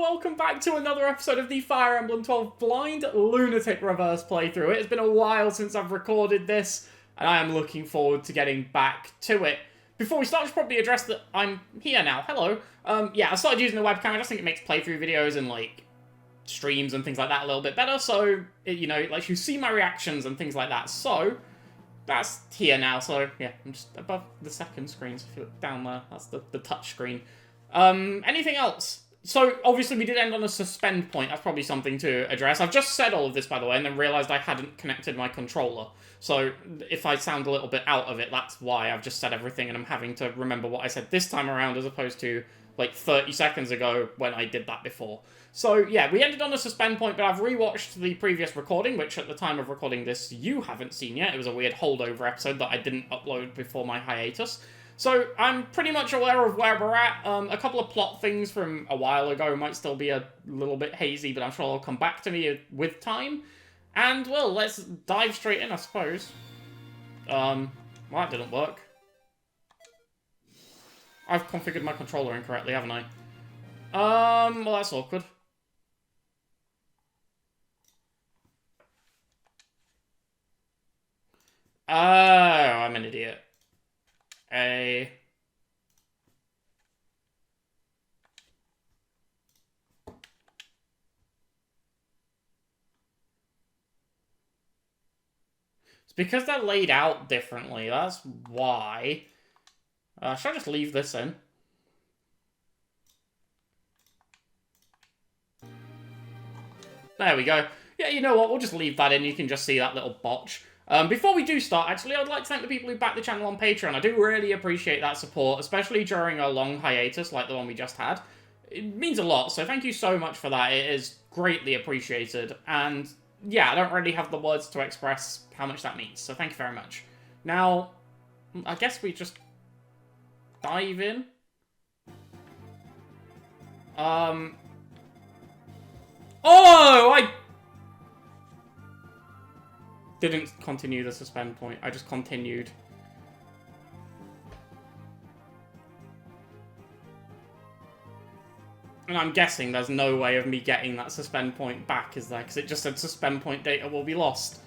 welcome back to another episode of the Fire Emblem 12 Blind Lunatic Reverse playthrough. It's been a while since I've recorded this, and I am looking forward to getting back to it. Before we start, I should probably address that I'm here now. Hello. Yeah, I started using the webcam. I just think it makes playthrough videos and, like, streams and things like that a little bit better, so, you know, like, you see my reactions and things like that. So, that's here now, so, yeah, I'm just above the second screen, so if you look down there, that's the touch screen. Anything else? So, obviously, we did end on a suspend point. That's probably something to address. I've just said all of this, by the way, and then realised I hadn't connected my controller. So, if I sound a little bit out of it, that's why I've just said everything, and I'm having to remember what I said this time around, as opposed to, like, 30 seconds ago when I did that before. So, yeah, we ended on a suspend point, but I've rewatched the previous recording, which at the time of recording this, you haven't seen yet. It was a weird holdover episode that I didn't upload before my hiatus. So, I'm pretty much aware of where we're at. A couple of plot things from a while ago might still be a little bit hazy, but I'm sure they'll come back to me with time. And, well, let's dive straight in, I suppose. Well, that didn't work. I've configured my controller incorrectly, haven't I? Well, that's awkward. Oh, I'm an idiot. It's because they're laid out differently, that's why. Should I just leave this in? There we go. Yeah, you know what, we'll just leave that in, you can just see that little botch. Before we do start, actually, I'd like to thank the people who back the channel on Patreon. I do really appreciate that support, especially during a long hiatus like the one we just had. It means a lot, so thank you so much for that. It is greatly appreciated. And, yeah, I don't really have the words to express how much that means, so thank you very much. Now, I guess we just dive in. Oh, I didn't continue the suspend point. I just continued. And I'm guessing there's no way of me getting that suspend point back, is there? Because it just said suspend point data will be lost.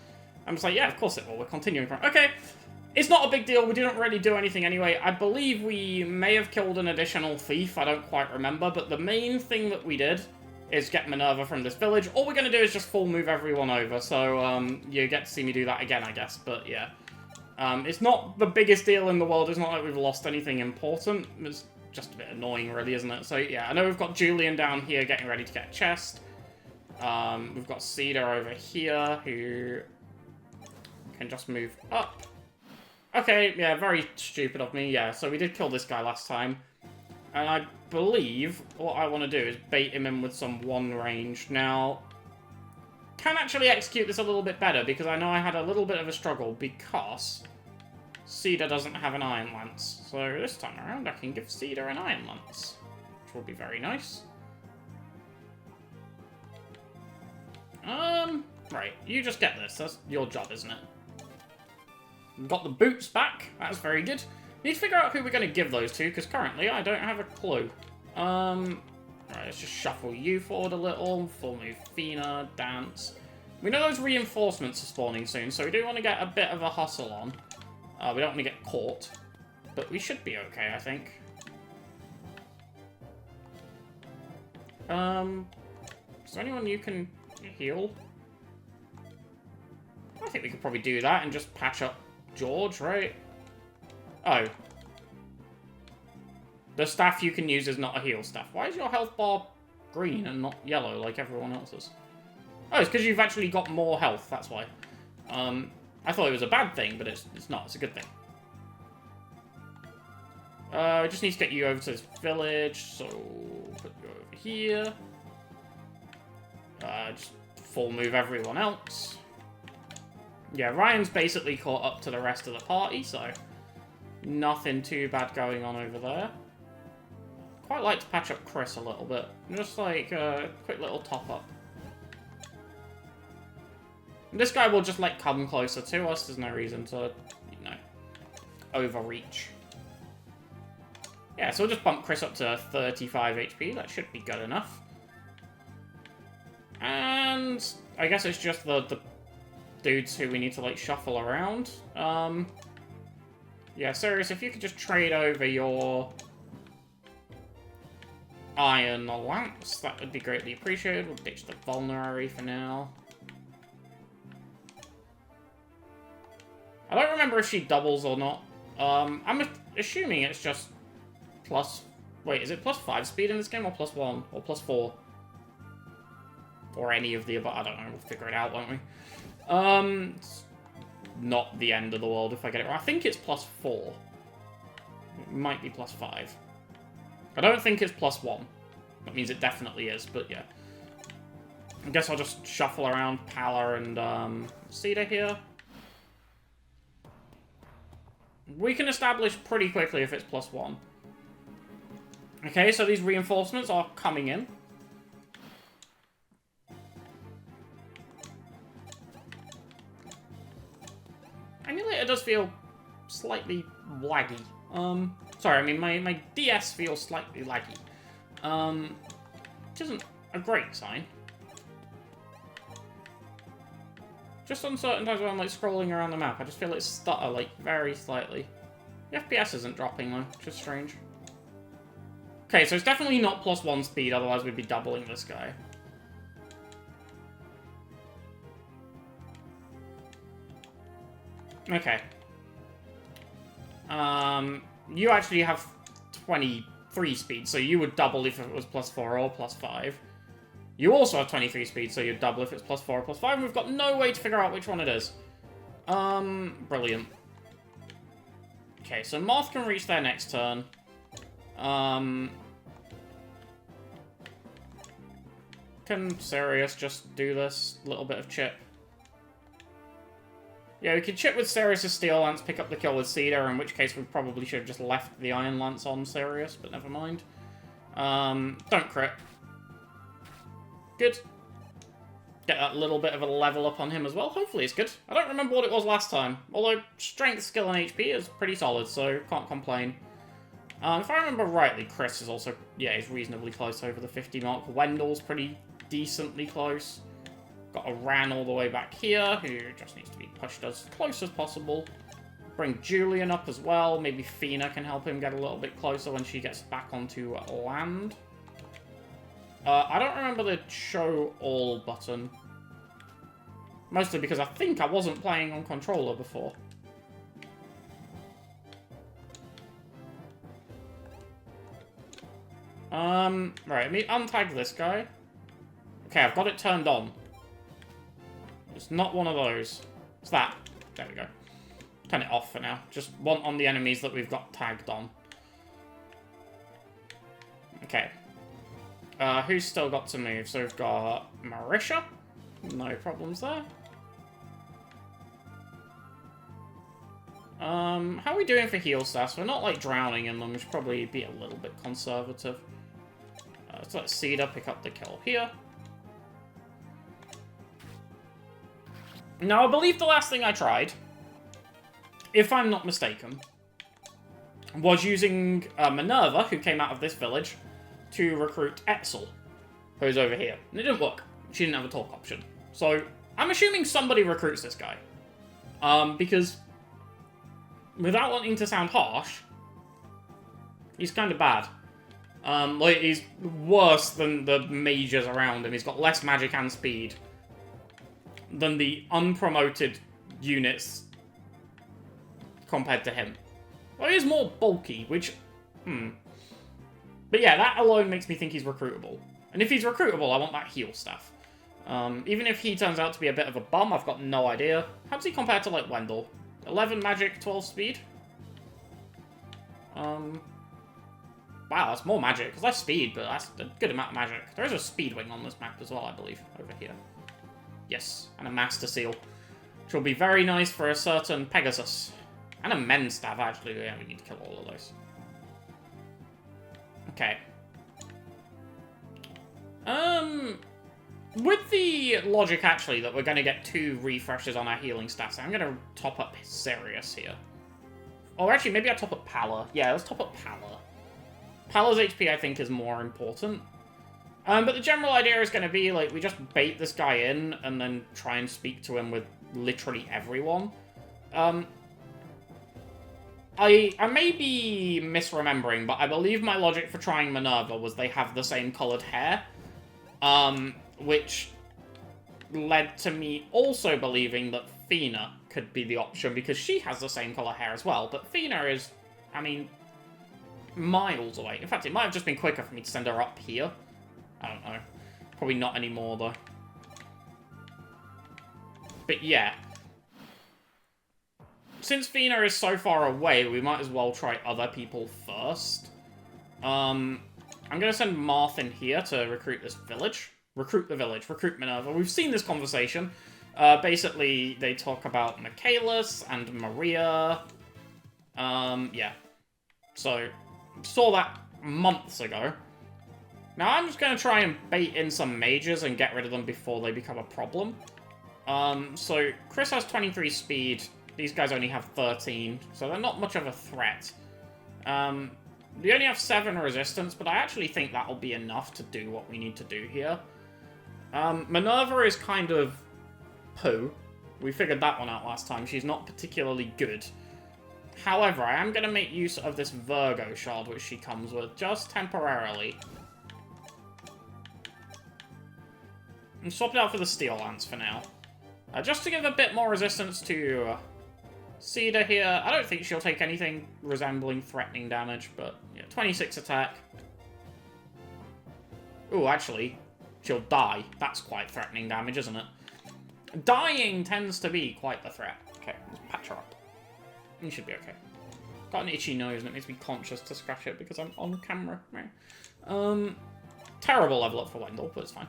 I'm just like, yeah, of course it will. We're continuing. Okay. It's not a big deal. We didn't really do anything anyway. I believe we may have killed an additional thief. I don't quite remember. But the main thing that we did is get Minerva from this village. All we're going to do is just full move everyone over. So, you get to see me do that again, I guess. But, yeah. It's not the biggest deal in the world. It's not like we've lost anything important. It's just a bit annoying, really, isn't it? So, yeah. I know we've got Julian down here getting ready to get a chest. We've got Cedar over here, who can just move up. Okay, yeah, very stupid of me. Yeah, so we did kill this guy last time. And I believe what I want to do is bait him in with some one range. Now, can actually execute this a little bit better because I know I had a little bit of a struggle because Cedar doesn't have an Iron Lance. So this time around I can give Cedar an Iron Lance, which will be very nice. Right, you just get this. That's your job, isn't it? Got the boots back. That's very good. Need to figure out who we're going to give those to, because currently I don't have a clue. Right, let's just shuffle you forward a little. Full move Fina, Dance. We know those reinforcements are spawning soon, so we do want to get a bit of a hustle on. We don't want to get caught, but we should be okay, I think. Is there anyone you can heal? I think we could probably do that and just patch up George, right? Oh. The staff you can use is not a heal staff. Why is your health bar green and not yellow like everyone else's? Oh, it's because you've actually got more health, that's why. I thought it was a bad thing, but it's not. It's a good thing. I just need to get you over to this village, so put you over here. Just full move everyone else. Yeah, Ryan's basically caught up to the rest of the party, so nothing too bad going on over there. Quite like to patch up Chris a little bit. Just like a quick little top up. This guy will just like come closer to us. There's no reason to, you know, overreach. Yeah, so we'll just bump Chris up to 35 HP. That should be good enough. And I guess it's just the dudes who we need to, like, shuffle around. Yeah, Sirius, if you could just trade over your iron lance, that would be greatly appreciated. We'll ditch the vulnerary for now. I don't remember if she doubles or not. I'm assuming it's just plus... Wait, is it plus 5 speed in this game, or plus 1? Or plus 4? Or any of the above? I don't know, we'll figure it out, won't we? It's not the end of the world if I get it wrong. I think it's plus 4. It might be plus 5. I don't think it's plus 1. That means it definitely is, but yeah. I guess I'll just shuffle around Pala and Cedar here. We can establish pretty quickly if it's plus 1. Okay, so these reinforcements are coming in. Emulator does feel slightly laggy. Sorry, I mean, my DS feels slightly laggy. Which isn't a great sign. Just on certain times when I'm, like, scrolling around the map, I just feel it stutter, like, very slightly. The FPS isn't dropping, though, which is strange. Okay, so it's definitely not plus 1 speed, otherwise we'd be doubling this guy. Okay. You actually have 23 speed, so you would double if it was plus 4 or plus 5. You also have 23 speed, so you'd double if it's plus 4 or plus 5, and we've got no way to figure out which one it is. Brilliant. Okay, so Moth can reach their next turn. Can Sirius just do this little bit of chip? Yeah, we could chip with Sirius' Steel Lance, pick up the kill with Cedar, in which case we probably should have just left the Iron Lance on Sirius, but never mind. Don't crit. Good. Get that little bit of a level up on him as well. Hopefully it's good. I don't remember what it was last time. Although strength, skill, and HP is pretty solid, so can't complain. If I remember rightly, Chris is also... Yeah, he's reasonably close over the 50 mark. Wendell's pretty decently close. Got a Ran all the way back here, who just needs to be pushed as close as possible. Bring Julian up as well. Maybe Fina can help him get a little bit closer when she gets back onto land. I don't remember the show all button. Mostly because I think I wasn't playing on controller before. Right, let me untag this guy. Okay, I've got it turned on. It's not one of those. It's that. There we go. Turn it off for now. Just want on the enemies that we've got tagged on. Okay. Who's still got to move? So we've got Marisha. No problems there. How are we doing for heal stats? We're not, like, drowning in them. We should probably be a little bit conservative. Let's let Cedar pick up the kill here. Now, I believe the last thing I tried, if I'm not mistaken, was using Minerva, who came out of this village, to recruit Etzel, who's over here. And it didn't work. She didn't have a talk option. So, I'm assuming somebody recruits this guy. Because, without wanting to sound harsh, he's kind of bad. Like, he's worse than the mages around him. He's got less magic and speed than the unpromoted units compared to him. Well, he is more bulky, which... But yeah, that alone makes me think he's recruitable. And if he's recruitable, I want that heal stuff. Even if he turns out to be a bit of a bum, I've got no idea. How does he compare to, like, Wendell? 11 magic, 12 speed? Wow, that's more magic. It's less speed, but that's a good amount of magic. There is a speed wing on this map as well, I believe, over here. Yes, and a Master Seal. Which will be very nice for a certain Pegasus. And a Men's Staff, actually. Yeah, we need to kill all of those. Okay. With the logic, actually, that we're going to get 2 refreshes on our healing stats, I'm going to top up Sirius here. Or actually, maybe I top up Pala. Yeah, let's top up Pala. Pala's HP, I think, is more important. But the general idea is going to be, like, we just bait this guy in and then try and speak to him with literally everyone. I may be misremembering, but I believe my logic for trying Minerva was they have the same coloured hair. Which led to me also believing that Fina could be the option, because she has the same colour hair as well. But Fina is, I mean, miles away. In fact, it might have just been quicker for me to send her up here. I don't know. Probably not anymore, though. But yeah. Since Fina is so far away, we might as well try other people first. I'm going to send Marth in here to recruit this village. Recruit the village. Recruit Minerva. We've seen this conversation. Basically, they talk about Michaelis and Maria. Yeah. So, saw that months ago. Now, I'm just going to try and bait in some mages and get rid of them before they become a problem. So, Chris has 23 speed. These guys only have 13, so they're not much of a threat. We only have 7 resistance, but I actually think that'll be enough to do what we need to do here. Minerva is kind of poo. We figured that one out last time. She's not particularly good. However, I am going to make use of this Virgo shard, which she comes with, just temporarily. And swap it out for the Steel Lance for now. Just to give a bit more resistance to Cedar here. I don't think she'll take anything resembling threatening damage, but yeah, 26 attack. Ooh, actually, she'll die. That's quite threatening damage, isn't it? Dying tends to be quite the threat. Okay, let's patch her up. You should be okay. Got an itchy nose and it makes me conscious to scratch it because I'm on camera. Terrible level up for Wendell, but it's fine.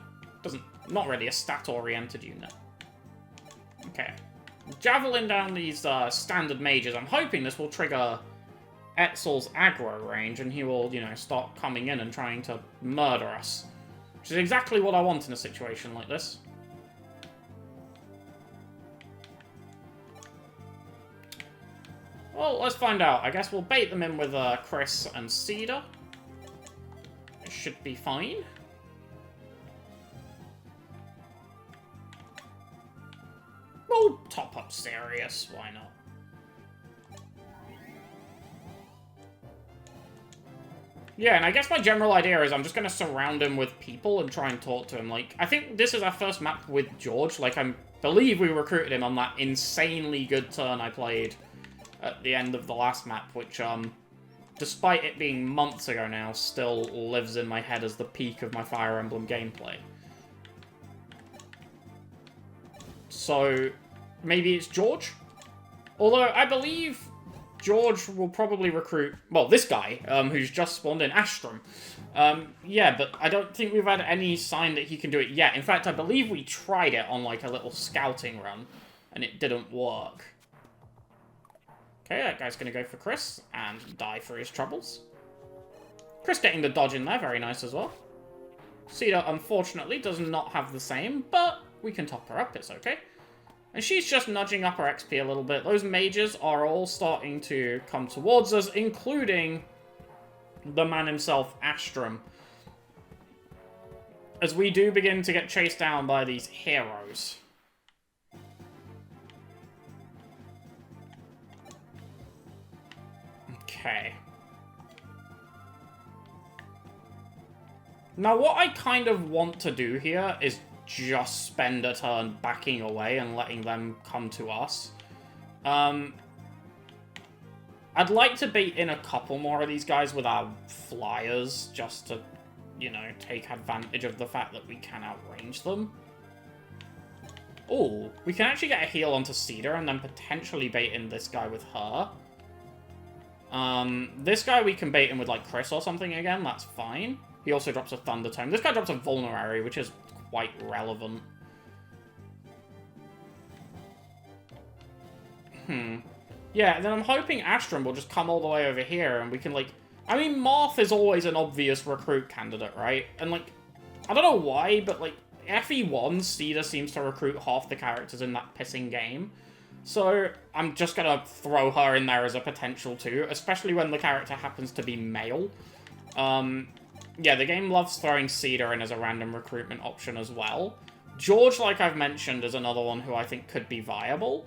Not really a stat-oriented unit. Okay. Javelin down these standard mages. I'm hoping this will trigger Etzel's aggro range and he will, you know, start coming in and trying to murder us. Which is exactly what I want in a situation like this. Well, let's find out. I guess we'll bait them in with Chris and Cedar. It should be fine. We'll top up Sirius, why not? Yeah, and I guess my general idea is I'm just going to surround him with people and try and talk to him. Like, I think this is our first map with George. Like, I believe we recruited him on that insanely good turn I played at the end of the last map, which, despite it being months ago now, still lives in my head as the peak of my Fire Emblem gameplay. So, maybe it's George? Although, I believe George will probably recruit, well, this guy, who's just spawned in, Astrum. Yeah, but I don't think we've had any sign that he can do it yet. In fact, I believe we tried it on, like, a little scouting run, and it didn't work. Okay, that guy's gonna go for Chris, and die for his troubles. Chris getting the dodge in there, very nice as well. Cedar, unfortunately, does not have the same, but we can top her up, it's okay. And she's just nudging up her XP a little bit. Those mages are all starting to come towards us, including the man himself, Astrum. As we do begin to get chased down by these heroes. Okay. Now, what I kind of want to do here is just spend a turn backing away and letting them come to us. I'd like to bait in a couple more of these guys with our flyers, just to, you know, take advantage of the fact that we can outrange them. Oh, we can actually get a heal onto Cedar and then potentially bait in this guy with her. This guy we can bait in with, like, Chris or something again, that's fine. He also drops a Thunder Tome. This guy drops a Vulnerary, which is quite relevant. Yeah, and then I'm hoping Astrum will just come all the way over here and we can, like... I mean, Marth is always an obvious recruit candidate, right? And, like, I don't know why, but, like, FE1, Cedar seems to recruit half the characters in that pissing game. So, I'm just gonna throw her in there as a potential too, especially when the character happens to be male. Yeah, the game loves throwing Cedar in as a random recruitment option as well. George, like I've mentioned, is another one who I think could be viable.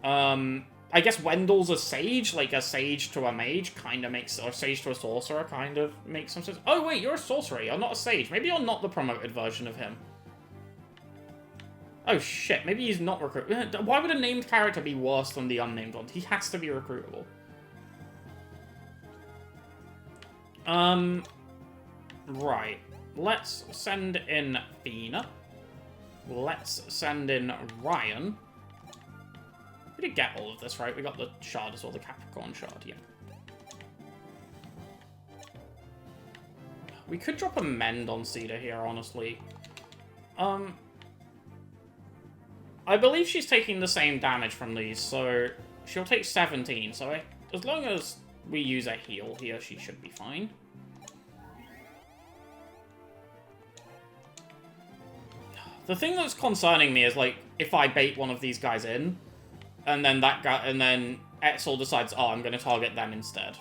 I guess Wendell's a sage, like a sage to a mage kind of makes, or sage to a sorcerer kind of makes some sense. Oh wait, you're a sorcerer, you're not a sage. Maybe you're not the promoted version of him. Oh shit, maybe he's not recruitable. Why would a named character be worse than the unnamed one? He has to be recruitable. Right. Let's send in Fina. Let's send in Ryan. We did get all of this, right? We got the shard as well, the Capricorn shard, yeah. We could drop a Mend on Cedar here, honestly. I believe she's taking the same damage from these, so she'll take 17. So as long as we use a heal here, she should be fine. The thing that's concerning me is, like, if I bait one of these guys in, and then that guy, and then Etzel decides, oh, I'm going to target them instead.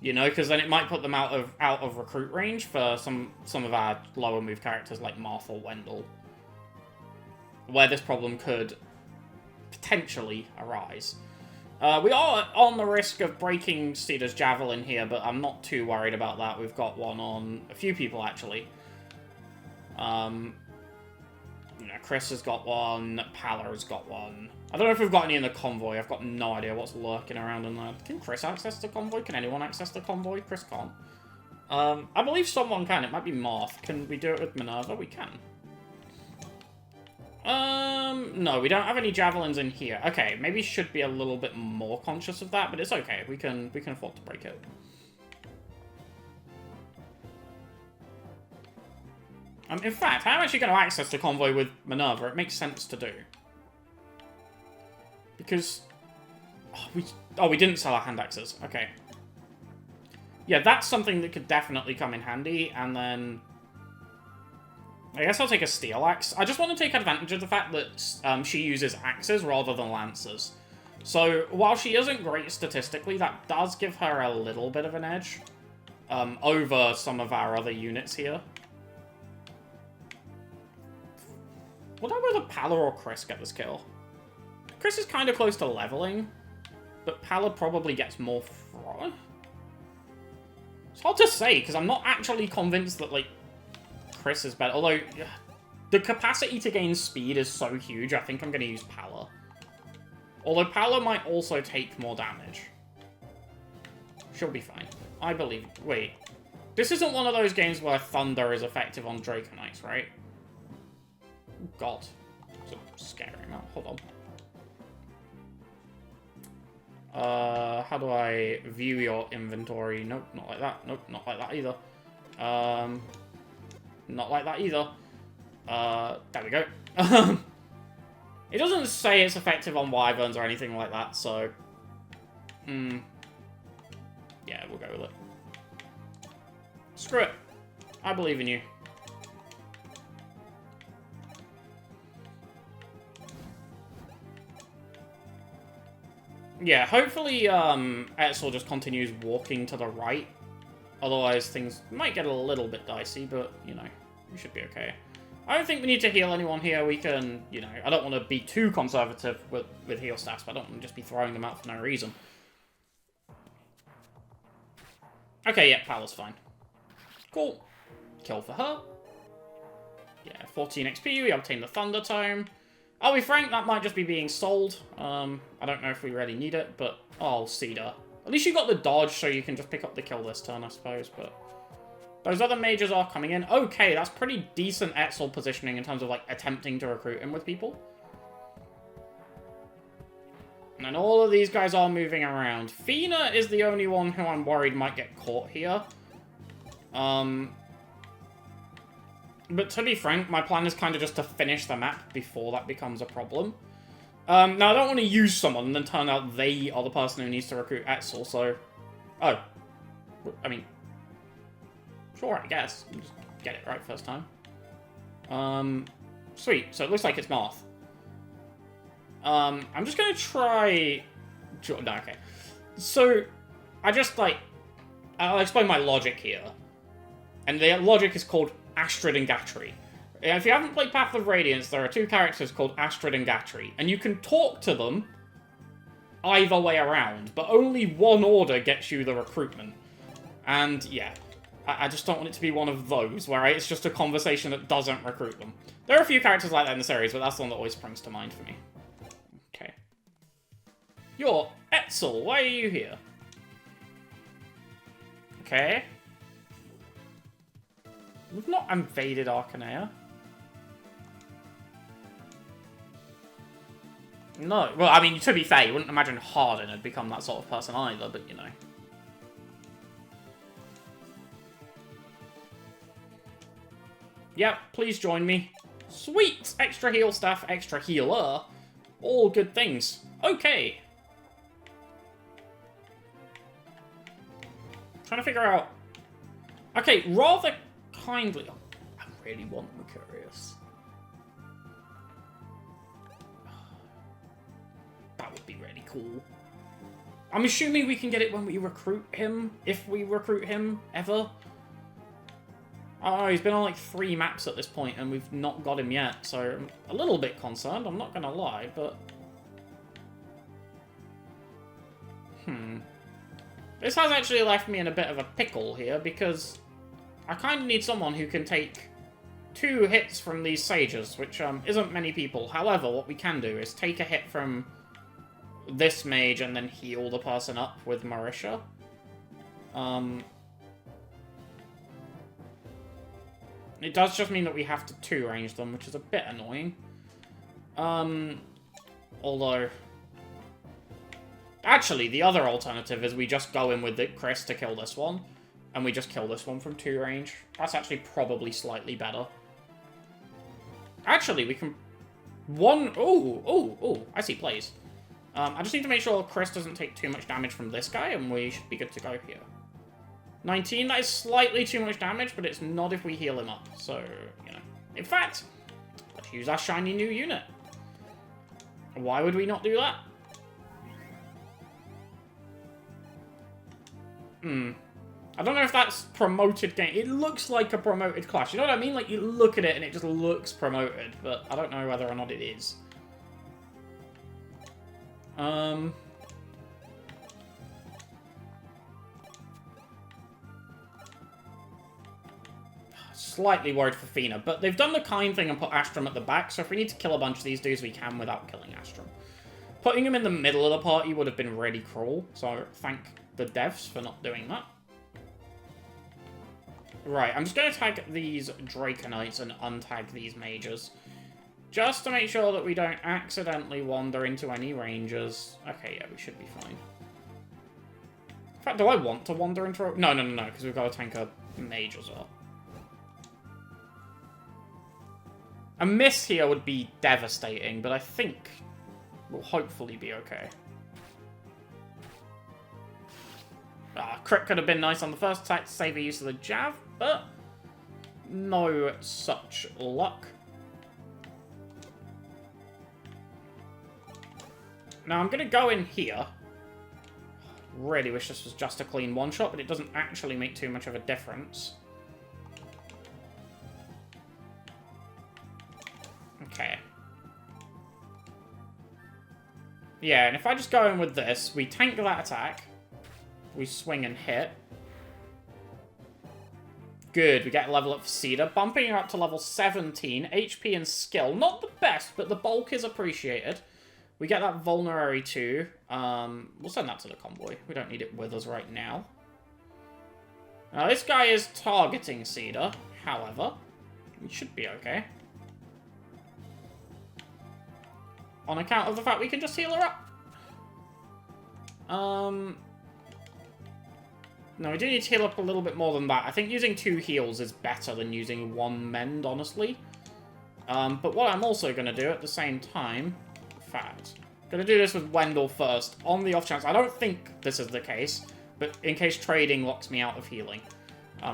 You know, because then it might put them out of recruit range for some of our lower move characters like Marth or Wendell, where this problem could potentially arise. We are on the risk of breaking Cedar's Javelin here, but I'm not too worried about that. We've got one on a few people, actually. You know, Chris has got one, Pala has got one. I don't know if we've got any in the convoy. I've got no idea what's lurking around in there. Can Chris access the convoy? Can anyone access the convoy? Chris can't. I believe someone can. It might be Marth. Can we do it with Minerva? We can. No, we don't have any javelins in here. Okay, maybe should be a little bit more conscious of that, but it's okay. We can afford to break it. In fact, I'm actually going to access the convoy with Minerva. It makes sense to do. Because... we didn't sell our hand axes. Okay. Yeah, that's something that could definitely come in handy, and then... I guess I'll take a steel axe. I just want to take advantage of the fact that she uses axes rather than lances. So, while she isn't great statistically, that does give her a little bit of an edge over some of our other units here. Would I whether Pala or Chris get this kill? Chris is kind of close to leveling, but Pala probably gets more from... It's hard to say, because I'm not actually convinced that, like, Chris is better. Although, the capacity to gain speed is so huge, I think I'm going to use Pala. Although Pala might also take more damage. She'll be fine. I believe... Wait. This isn't one of those games where Thunder is effective on Draconites, right? Oh, God. It's a scary amount. Hold on. How do I view your inventory? Nope, not like that. Nope, not like that either. Not like that either. There we go. It doesn't say it's effective on wyverns or anything like that, so... Yeah, we'll go with it. Screw it. I believe in you. Yeah, hopefully, Etzel just continues walking to the right. Otherwise, things might get a little bit dicey, but, you know, we should be okay. I don't think we need to heal anyone here. We can, you know, I don't want to be too conservative with heal stats, but I don't want to just be throwing them out for no reason. Okay, yeah, Pala's fine. Cool. Kill for her. Yeah, 14 XP, we obtain the Thunder Tome. I'll be frank, that might just be being sold. I don't know if we really need it, but... Oh, Cedar. At least you got the dodge, so you can just pick up the kill this turn, I suppose, but... Those other mages are coming in. Okay, that's pretty decent Etzel positioning in terms of, like, attempting to recruit him with people. And then all of these guys are moving around. Fina is the only one who I'm worried might get caught here. But to be frank, my plan is kind of just to finish the map before that becomes a problem. Now, I don't want to use someone and then turn out they are the person who needs to recruit Etzel, so... Oh. I mean... Sure, I guess. Just get it right first time. Sweet. So it looks like it's Marth. I'm just gonna try... No, okay. So, I just, like... I'll explain my logic here. And their logic is called Astrid and Gatry. If you haven't played Path of Radiance, there are two characters called Astrid and Gatry, and you can talk to them either way around, but only one order gets you the recruitment. And yeah, I just don't want it to be one of those, where it's just a conversation that doesn't recruit them. There are a few characters like that in the series, but that's the one that always springs to mind for me. Okay. You're Etzel, why are you here? Okay. We've not invaded Arcanea. No, well, I mean, to be fair, you wouldn't imagine Harden had become that sort of person either, but you know. Yep, please join me. Sweet! Extra heal staff, extra healer. All good things. Okay. Trying to figure out... Okay, rather kindly... Oh, I really want Mercurius. That would be really cool. I'm assuming we can get it when we recruit him, if we recruit him, ever. Oh, he's been on like 3 maps at this point, and we've not got him yet, so I'm a little bit concerned, I'm not gonna lie, but... This has actually left me in a bit of a pickle here, because I kind of need someone who can take 2 hits from these sages, which isn't many people. However, what we can do is take a hit from this mage and then heal the person up with Marisha. It does just mean that we have to 2-range them, which is a bit annoying. Although... Actually, the other alternative is we just go in with Chris to kill this one, and we just kill this one from 2 range. That's actually probably slightly better. Actually, we can... Oh, I see plays. I just need to make sure Chris doesn't take too much damage from this guy, and we should be good to go here. 19, that is slightly too much damage, but it's not if we heal him up, so, you know. In fact, let's use our shiny new unit. Why would we not do that? I don't know if that's promoted game. It looks like a promoted class. You know what I mean? Like, you look at it and it just looks promoted, but I don't know whether or not it is. Slightly worried for Fina, but they've done the kind thing and put Astrum at the back, so if we need to kill a bunch of these dudes, we can without killing Astrum. Putting him in the middle of the party would have been really cruel, so thank the devs for not doing that. Right, I'm just going to tag these Draconites and untag these mages. Just to make sure that we don't accidentally wander into any rangers. Okay, yeah, we should be fine. In fact, do I want to wander into... No, because we've got to tank a mage as well. A miss here would be devastating, but I think we'll hopefully be okay. Crit could have been nice on the first attack to save the use of the Jav, but no such luck. Now I'm going to go in here. Really wish this was just a clean one-shot, but it doesn't actually make too much of a difference. Okay. Yeah, and if I just go in with this, we tank that attack. We swing and hit. Good, we get a level up for Cedar, bumping her up to level 17. HP and skill, not the best, but the bulk is appreciated. We get that vulnerary too. We'll send that to the convoy. We don't need it with us right now. Now, this guy is targeting Cedar, however. We should be okay. On account of the fact we can just heal her up. No, we do need to heal up a little bit more than that. I think using 2 heals is better than using 1 mend, honestly. But what I'm also going to do at the same time... In fact, I'm going to do this with Wendell first, on the off chance. I don't think this is the case, but in case trading locks me out of healing.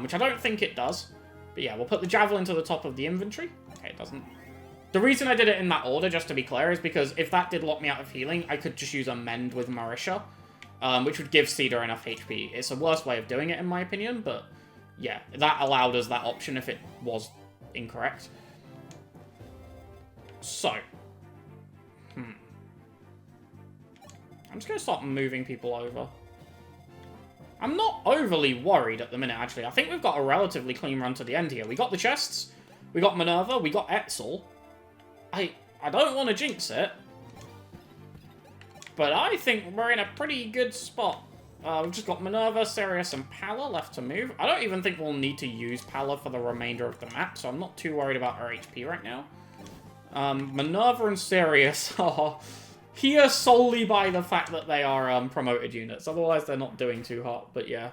Which I don't think it does. But yeah, we'll put the Javelin to the top of the inventory. Okay, it doesn't... The reason I did it in that order, just to be clear, is because if that did lock me out of healing, I could just use a mend with Marisha. Which would give Cedar enough HP. It's a worse way of doing it, in my opinion, but yeah, that allowed us that option if it was incorrect. So. I'm just going to start moving people over. I'm not overly worried at the minute, actually. I think we've got a relatively clean run to the end here. We got the chests, we got Minerva, we got Etzel. I don't want to jinx it, but I think we're in a pretty good spot. We've just got Minerva, Sirius, and Palla left to move. I don't even think we'll need to use Palla for the remainder of the map, so I'm not too worried about our HP right now. Minerva and Sirius are here solely by the fact that they are promoted units. Otherwise, they're not doing too hot, but yeah.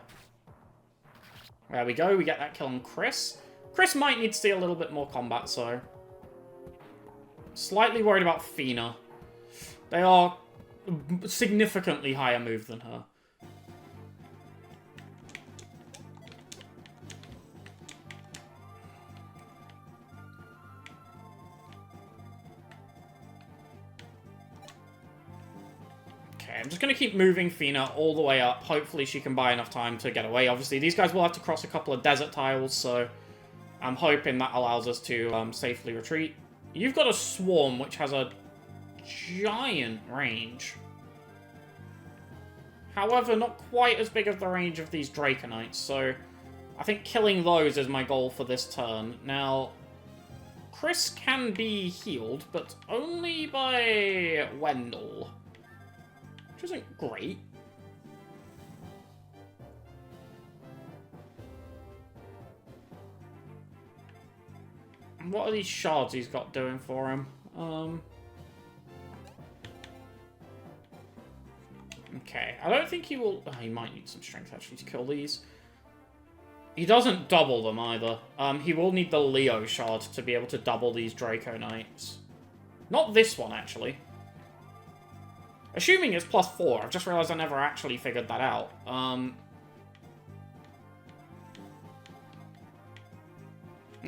There we go. We get that kill on Chris. Chris might need to see a little bit more combat, so... Slightly worried about Fina. They are significantly higher move than her. I'm just going to keep moving Fina all the way up. Hopefully she can buy enough time to get away. Obviously, these guys will have to cross a couple of desert tiles, so I'm hoping that allows us to safely retreat. You've got a Swarm, which has a giant range. However, not quite as big as the range of these Draconites, so I think killing those is my goal for this turn. Now, Chris can be healed, but only by Wendell. Which isn't great. What are these shards he's got doing for him? Okay, I don't think he will... Oh, he might need some strength, actually, to kill these. He doesn't double them, either. He will need the Leo shard to be able to double these Draconites. Not this one, actually. Assuming it's +4. I've just realised I never actually figured that out. And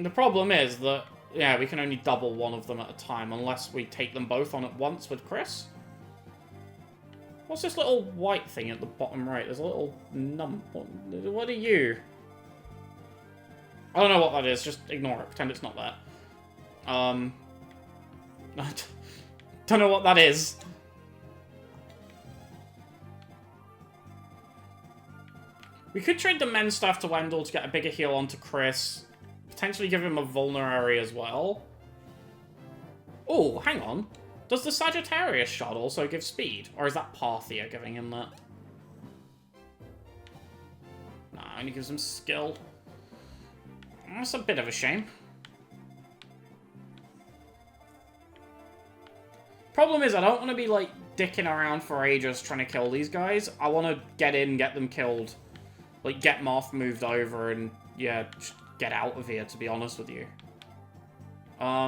the problem is that, yeah, we can only double one of them at a time unless we take them both on at once with Chris. What's this little white thing at the bottom right? There's a little What are you? I don't know what that is. Just ignore it. Pretend it's not that. I don't know what that is. We could trade the men's stuff to Wendell to get a bigger heal onto Chris. Potentially give him a vulnerary as well. Oh, hang on. Does the Sagittarius shot also give speed? Or is that Parthia giving him that? Nah, only gives him skill. That's a bit of a shame. Problem is, I don't want to be, like, dicking around for ages trying to kill these guys. I want to get in, get them killed. Like, get Moth moved over and, yeah, just get out of here, to be honest with you. I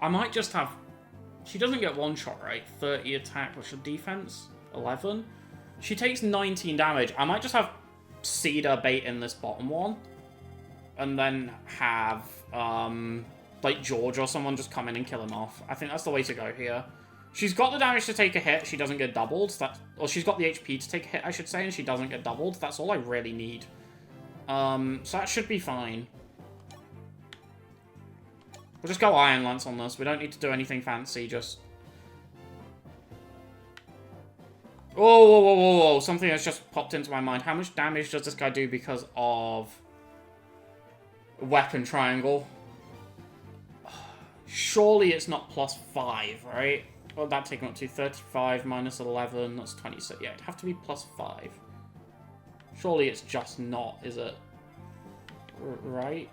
might just have... She doesn't get one shot, right? 30 attack, what's her defense? 11? She takes 19 damage. I might just have Cedar bait in this bottom one. And then have, like, George or someone just come in and kill him off. I think that's the way to go here. She's got the damage to take a hit. She doesn't get doubled. Or she's got the HP to take a hit, I should say, and she doesn't get doubled. That's all I really need. So that should be fine. We'll just go Iron Lance on this. We don't need to do anything fancy, just... Whoa, whoa, whoa, whoa, whoa. Something has just popped into my mind. How much damage does this guy do because of... Weapon triangle? Surely it's not +5, right? What would that take him up to? 35 minus 11, that's 26. Yeah, it'd have to be +5. Surely it's just not, is it? Right?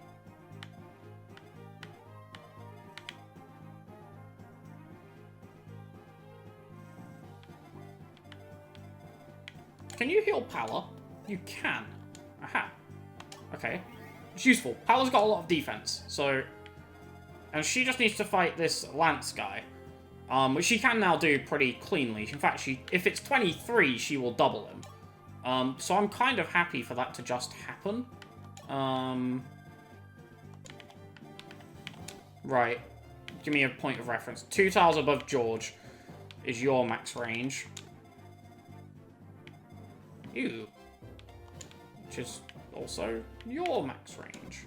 Can you heal Palla? You can. Aha. Okay. It's useful. Palla's got a lot of defense, so... And she just needs to fight this Lance guy. Which she can now do pretty cleanly. In fact, if it's 23, she will double him. So I'm kind of happy for that to just happen. Right. Give me a point of reference. 2 tiles above George is your max range. Ew. Which is also your max range.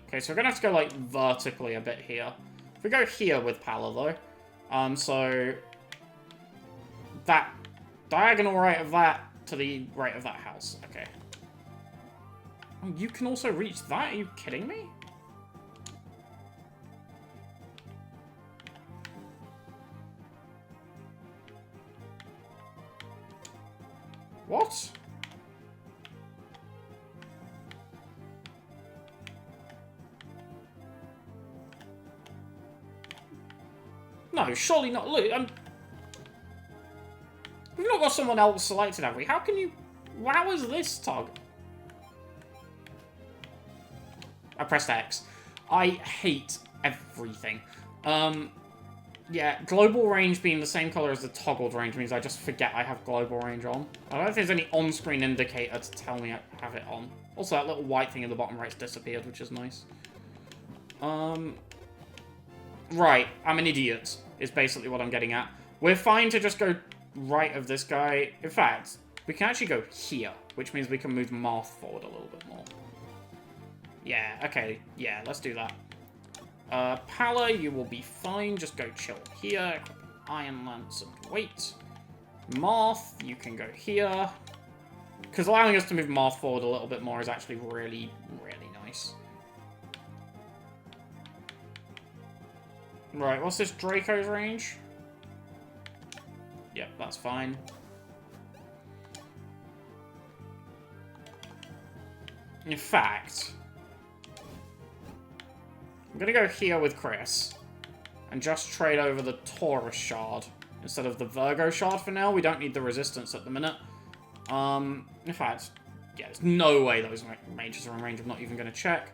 Okay, so we're gonna have to go, like, vertically a bit here. If we go here with Pala, though. So... that diagonal right of that to the right of that house. Okay. Oh, you can also reach that? Are you kidding me? What? No, surely not. Look, we've not got someone else selected, have we? How can you... How is this target? I pressed X. I hate everything. Yeah, global range being the same color as the toggled range means I just forget I have global range on. I don't know if there's any on-screen indicator to tell me I have it on. Also, that little white thing in the bottom right's disappeared, which is nice. Right, I'm an idiot, is basically what I'm getting at. We're fine to just go right of this guy. In fact, we can actually go here, which means we can move Marth forward a little bit more. Yeah, okay, yeah, let's do that. Pala, you will be fine. Just go chill here. Iron Lance and wait. Marth, you can go here. Because allowing us to move Marth forward a little bit more is actually really, really nice. Right, what's this Draco's range? Yep, that's fine. In fact... I'm gonna go here with Chris. And just trade over the Taurus Shard instead of the Virgo Shard for now. We don't need the resistance at the minute. In fact, yeah, there's no way those mages are in range. I'm not even gonna check.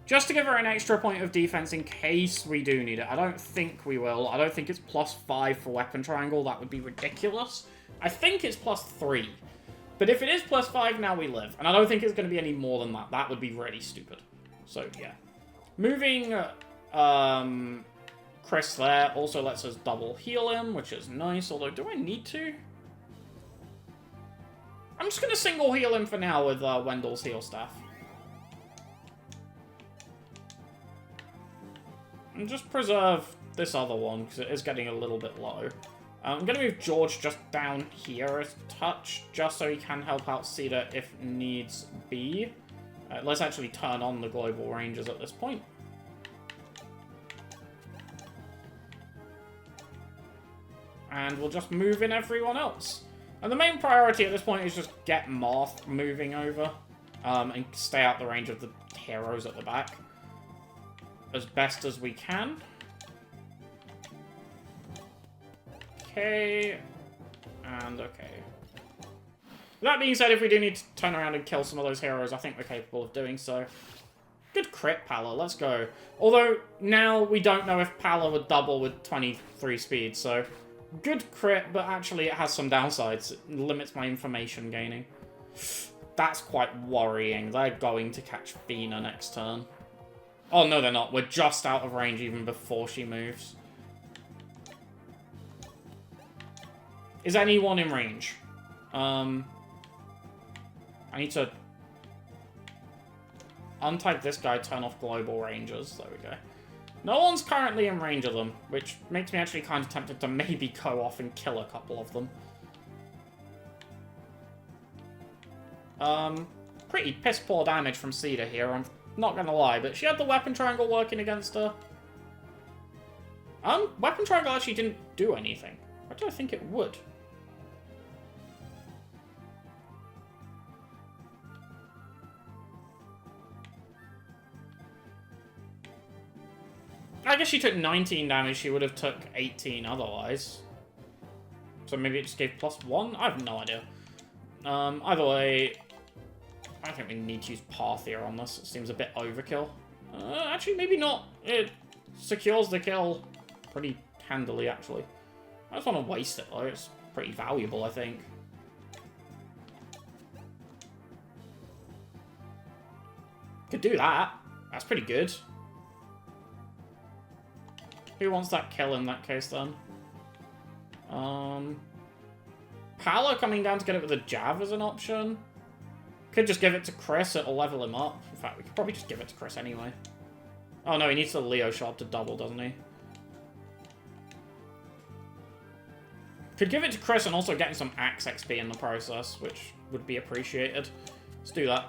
Just to give her an extra point of defense in case we do need it. I don't think we will. I don't think it's +5 for Weapon Triangle. That would be ridiculous. I think it's +3. But if it is +5, now we live. And I don't think it's going to be any more than that. That would be really stupid. So, yeah. Moving Chris there also lets us double heal him, which is nice. Although, do I need to? I'm just going to single heal him for now with Wendell's heal staff. And just preserve this other one, because it is getting a little bit low. I'm going to move George just down here a touch, just so he can help out Cedar if needs be. Let's actually turn on the global ranges at this point. And we'll just move in everyone else. And the main priority at this point is just get Marth moving over, and stay out the range of the heroes at the back as best as we can. Okay. And okay. That being said, if we do need to turn around and kill some of those heroes, I think we're capable of doing so. Good crit, Pala. Let's go. Although, now we don't know if Pala would double with 23 speed, so... Good crit, but actually it has some downsides. It limits my information gaining. That's quite worrying. They're going to catch Fina next turn. Oh, no, they're not. We're just out of range even before she moves. Is anyone in range? I need to untype this guy, turn off global ranges. There we go. No one's currently in range of them, which makes me actually kind of tempted to maybe go off and kill a couple of them. Pretty piss-poor damage from Cedar here, I'm not gonna lie, but she had the weapon triangle working against her. Weapon triangle actually didn't do anything. Why do I think it would? I guess she took 19 damage, she would have took 18 otherwise. So maybe it just gave +1? I have no idea. Either way, I think we need to use Parthia on this. It seems a bit overkill. Actually, maybe not. It secures the kill pretty handily, actually. I just want to waste it, though. It's pretty valuable, I think. Could do that. That's pretty good. Who wants that kill in that case, then? Pala coming down to get it with a Jav is an option. Could just give it to Chris, it'll level him up. In fact, we could probably just give it to Chris anyway. Oh no, he needs the Leo shot to double, doesn't he? Could give it to Chris and also getting some Axe XP in the process, which would be appreciated. Let's do that.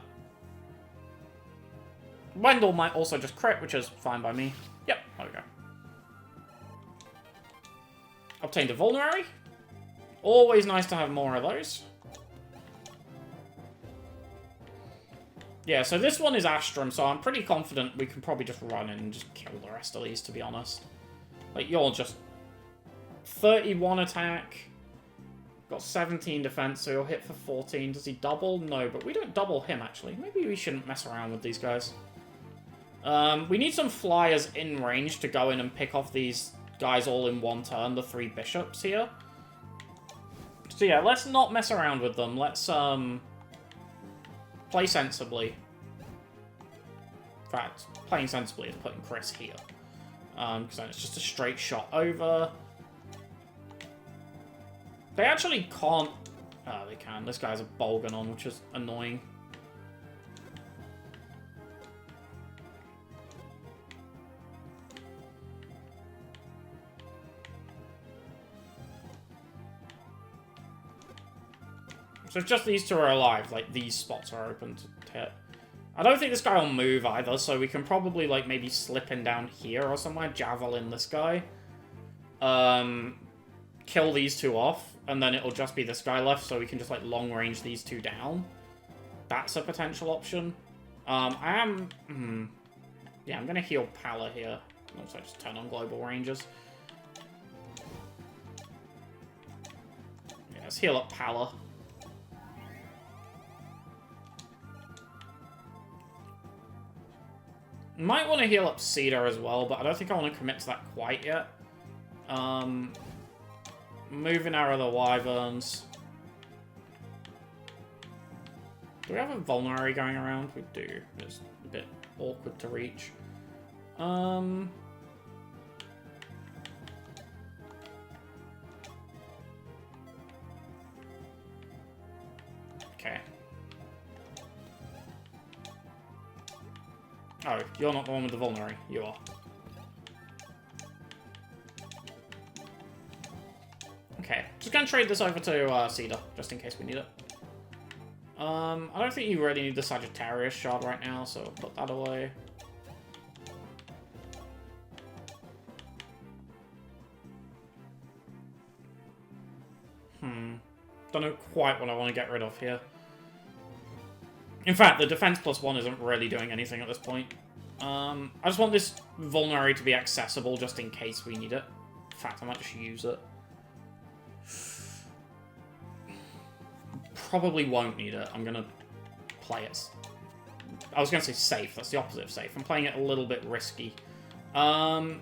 Wendell might also just crit, which is fine by me. Yep, there we go. Obtained a Vulnerary. Always nice to have more of those. Yeah, so this one is Astrum, so I'm pretty confident we can probably just run in and just kill the rest of these, to be honest. Like, you're just 31 attack. Got 17 defense, so he'll hit for 14. Does he double? No, but we don't double him, actually. Maybe we shouldn't mess around with these guys. We need some flyers in range to go in and pick off these guys all in one turn, the 3 bishops here. So yeah, let's not mess around with them. Let's, play sensibly. In fact, playing sensibly is putting Chris here. Because then it's just a straight shot over. They actually can't... Oh, they can. This guy's a Bolgan on, which is annoying. So it's just these two are alive. Like, these spots are open to hit. I don't think this guy will move either, so we can probably, like, maybe slip in down here or somewhere. Javelin this guy. Kill these two off, and then it'll just be this guy left, so we can just, like, long-range these two down. That's a potential option. Yeah, I'm gonna heal Pala here. Also, just turn on Global Rangers. Yeah, let's heal up Pala. Might want to heal up Cedar as well, but I don't think I want to commit to that quite yet. Moving our other Wyverns. Do we have a Vulnerary going around? We do. It's a bit awkward to reach. Okay. Oh, you're not the one with the Vulnerary. You are. Okay. Just gonna trade this over to Cedar, just in case we need it. I don't think you really need the Sagittarius shard right now, so I'll put that away. Don't know quite what I want to get rid of here. In fact, the defense +1 isn't really doing anything at this point. I just want this Vulnerary to be accessible just in case we need it. In fact, I might just use it. Probably won't need it. I'm gonna play it. I was gonna say safe. That's the opposite of safe. I'm playing it a little bit risky. I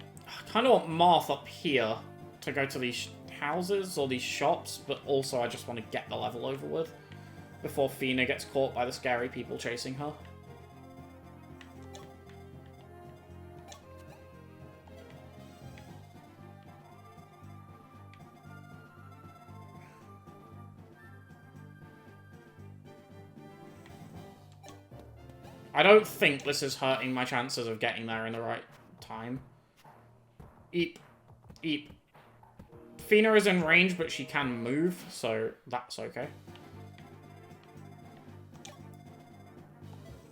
kind of want Marth up here to go to these houses or these shops, but also I just want to get the level over with before Fina gets caught by the scary people chasing her. I don't think this is hurting my chances of getting there in the right time. Eep. Eep. Fina is in range, but she can move, so that's okay.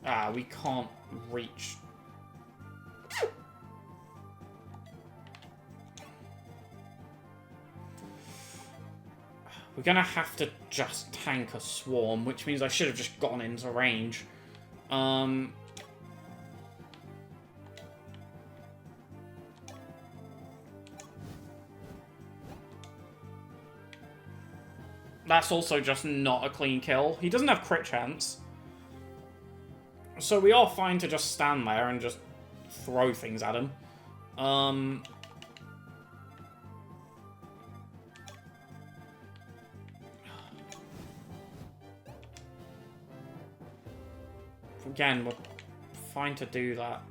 Ah, we can't reach. We're gonna have to just tank a swarm, which means I should have just gone into range. That's also just not a clean kill. He doesn't have crit chance. So we are fine to just stand there and just throw things at him. Again, we're fine to do that.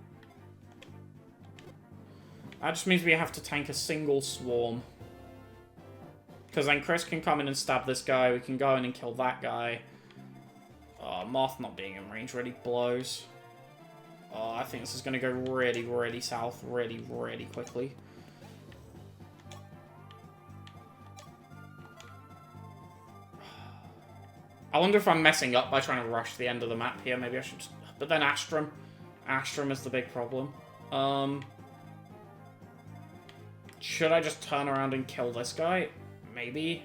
That just means we have to tank a single swarm. Because then Chris can come in and stab this guy. We can go in and kill that guy. Moth not being in range really blows. I think this is going to go really, really south really, really quickly. I wonder if I'm messing up by trying to rush the end of the map here. Maybe I should just... But then Astrum. Astrum is the big problem. Should I just turn around and kill this guy? Maybe.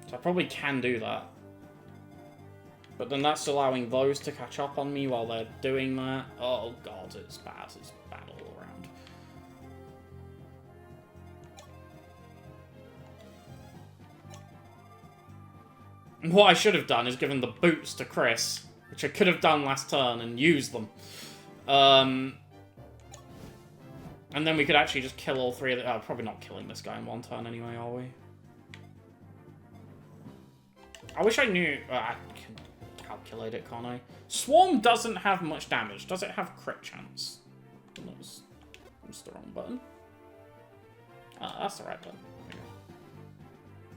So I probably can do that. But then that's allowing those to catch up on me while they're doing that. Oh god, it's bad. It's bad all around. And what I should have done is given the boots to Chris, which I could have done last turn and used them. And then we could actually just kill all three of the... Oh, probably not killing this guy in one turn anyway, are we? I wish I knew... I can calculate it, can't I? Swarm doesn't have much damage. Does it have crit chance? That's the wrong button. That's the right button.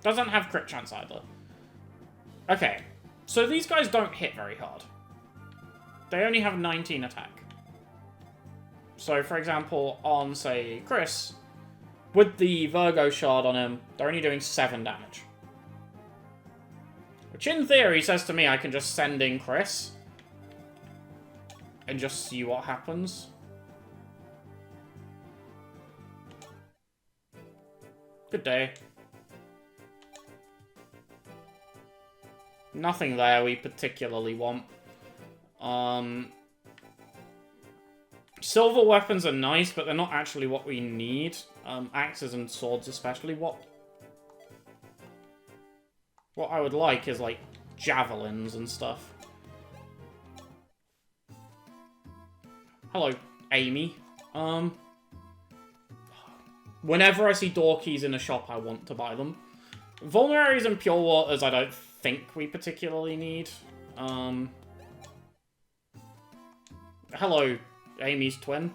Doesn't have crit chance either. Okay, so these guys don't hit very hard. They only have 19 attack. So, for example, on, say, Chris, with the Virgo shard on him, they're only doing 7 damage. Which, in theory, says to me I can just send in Chris and just see what happens. Good day. Nothing there we particularly want. Silver weapons are nice, but they're not actually what we need. Axes and swords especially. What I would like is, like, javelins and stuff. Hello, Amy. Whenever I see door keys in a shop, I want to buy them. Vulneraries and Pure Waters I don't think we particularly need. Hello, Amy's twin.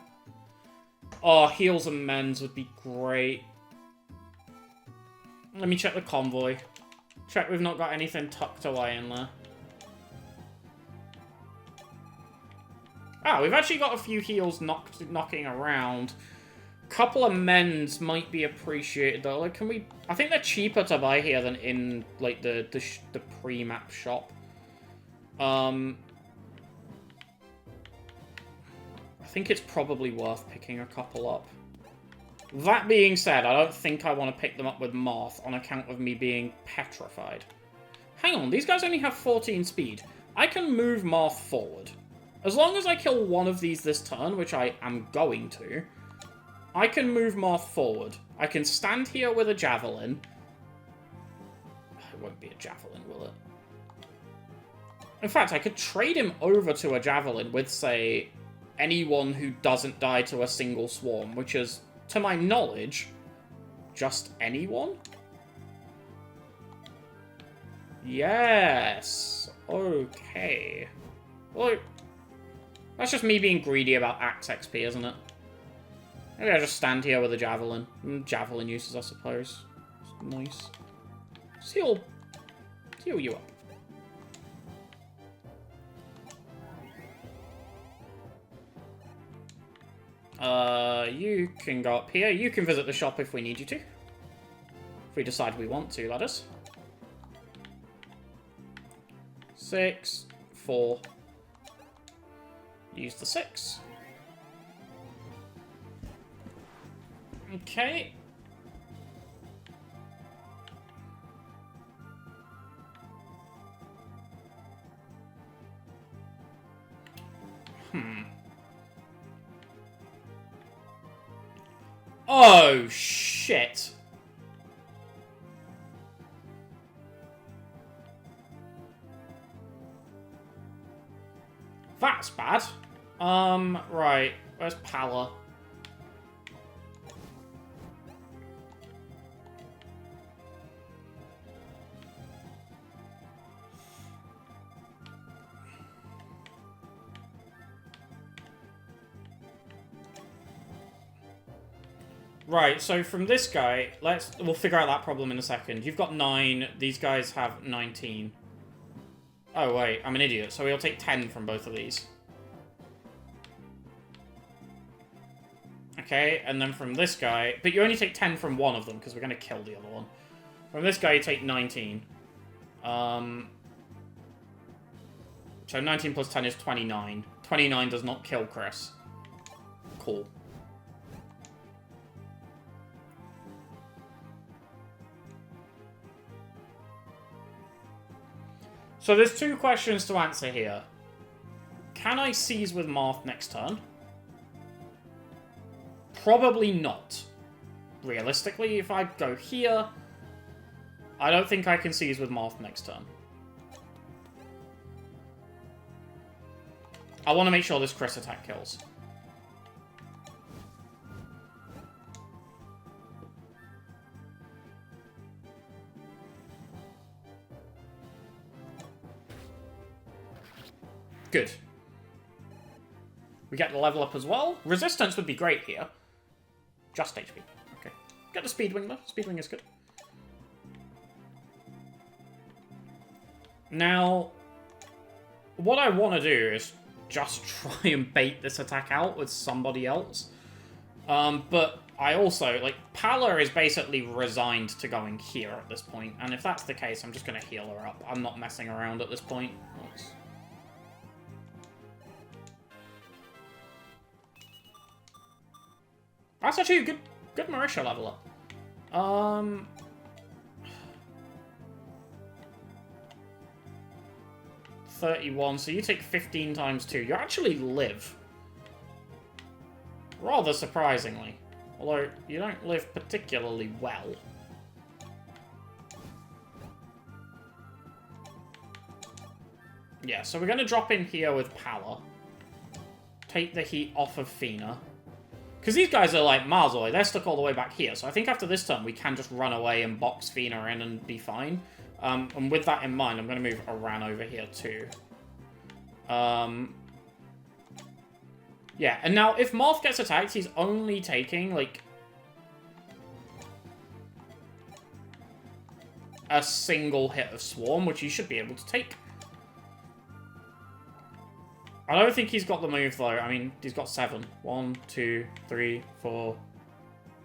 Oh, heals and mends would be great. Let me check the convoy. Check we've not got anything tucked away in there. Ah, we've actually got a few heals knocking around. Couple of mends might be appreciated though. Like, can we? I think they're cheaper to buy here than in like the pre-map shop. I think it's probably worth picking a couple up. That being said, I don't think I want to pick them up with Moth on account of me being petrified. Hang on, these guys only have 14 speed. I can move Moth forward. As long as I kill one of these this turn, which I am going to, I can move Moth forward. I can stand here with a javelin. It won't be a javelin, will it? In fact, I could trade him over to a javelin with, say, anyone who doesn't die to a single swarm, which is, to my knowledge, just anyone? Yes. Okay. Well, that's just me being greedy about axe XP, isn't it? Maybe I just stand here with a javelin. Javelin uses, I suppose. It's nice. Heal you up. You can go up here. You can visit the shop if we need you to. If we decide we want to, that is. 6, 4. Use the 6. Okay. Oh, shit. That's bad. Right. Where's Pala? Right, so from this guy, we'll figure out that problem in a second. You've got 9, these guys have 19. Oh, wait, I'm an idiot. So we'll take 10 from both of these. Okay, and then from this guy... But you only take 10 from one of them, because we're going to kill the other one. From this guy, you take 19. So 19 plus 10 is 29. 29 does not kill Chris. Cool. So there's 2 questions to answer here. Can I seize with Marth next turn? Probably not. Realistically, if I go here, I don't think I can seize with Marth next turn. I want to make sure this Chris attack kills. Good. We get the level up as well. Resistance would be great here. Just HP. Okay. Get the Speedwing though. Speedwing is good. Now, what I want to do is just try and bait this attack out with somebody else. But I also, like, Pala is basically resigned to going here at this point. And if that's the case, I'm just going to heal her up. I'm not messing around at this point. That's actually a good Marisha level up. 31, so you take 15 times 2. You actually live. Rather surprisingly. Although, you don't live particularly well. Yeah, so we're going to drop in here with Pala. Take the heat off of Fina. Because these guys are, like, miles away. They're stuck all the way back here. So I think after this turn, we can just run away and box Fina in and be fine. And with that in mind, I'm going to move Aran over here, too. Yeah, and now, if Marth gets attacked, he's only taking, like, a single hit of Swarm, which he should be able to take. I don't think he's got the move, though. I mean, he's got 7. 1, 2, 3, 4...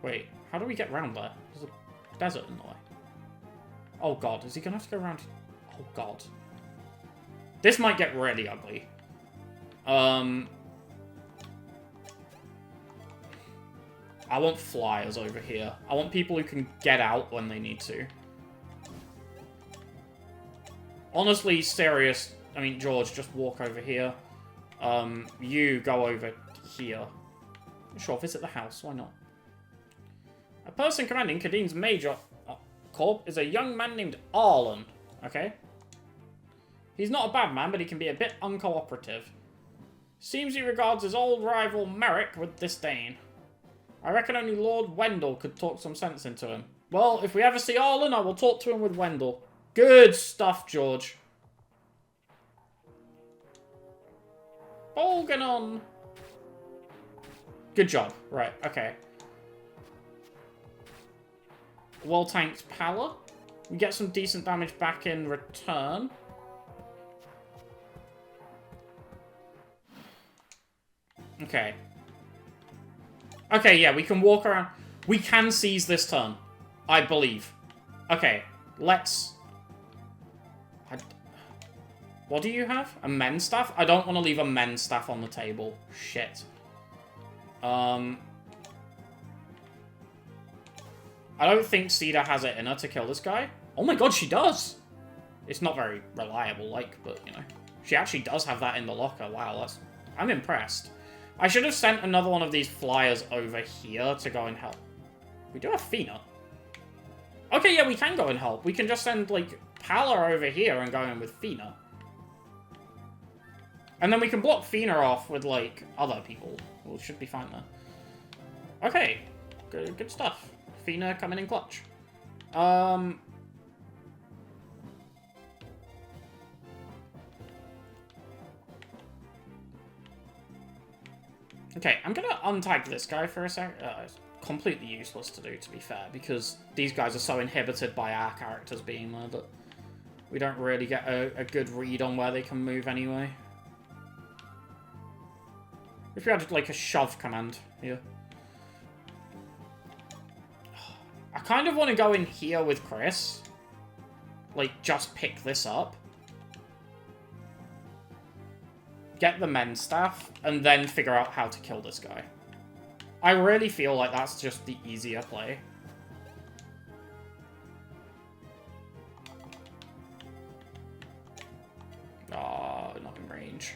Wait, how do we get around there? There's a desert in the way. Oh, God. Is he going to have to go around? Oh, God. This might get really ugly. I want flyers over here. I want people who can get out when they need to. Honestly, serious. I mean, George, just walk over here. You go over here. Sure, visit the house. Why not? A person commanding Kadeen's major corps is a young man named Arlen. Okay. He's not a bad man, but he can be a bit uncooperative. Seems he regards his old rival Merrick with disdain. I reckon only Lord Wendell could talk some sense into him. Well, if we ever see Arlen, I will talk to him with Wendell. Good stuff, George. Bolganon. Good job. Right, okay. Well-tanked Pala. We get some decent damage back in return. Okay. Okay, yeah, we can walk around. We can seize this turn, I believe. Okay, let's... What do you have? A men's staff? I don't want to leave a men's staff on the table. Shit. I don't think Cedar has it in her to kill this guy. Oh my god, she does! It's not very reliable, like, but, you know. She actually does have that in the locker. Wow, that's... I'm impressed. I should have sent another one of these flyers over here to go and help. We do have Fina. Okay, yeah, we can go and help. We can just send, like, Pala over here and go in with Fina. And then we can block Fina off with, like, other people. We should be fine there. Okay. Good stuff. Fina coming in clutch. Okay, I'm gonna untag this guy for a sec. completely useless to do, to be fair, because these guys are so inhibited by our characters being there that we don't really get a good read on where they can move anyway. If we had, like, a shove command here. I kind of want to go in here with Chris. Like, just pick this up. Get the men's staff, and then figure out how to kill this guy. I really feel like that's just the easier play. Oh, not in range.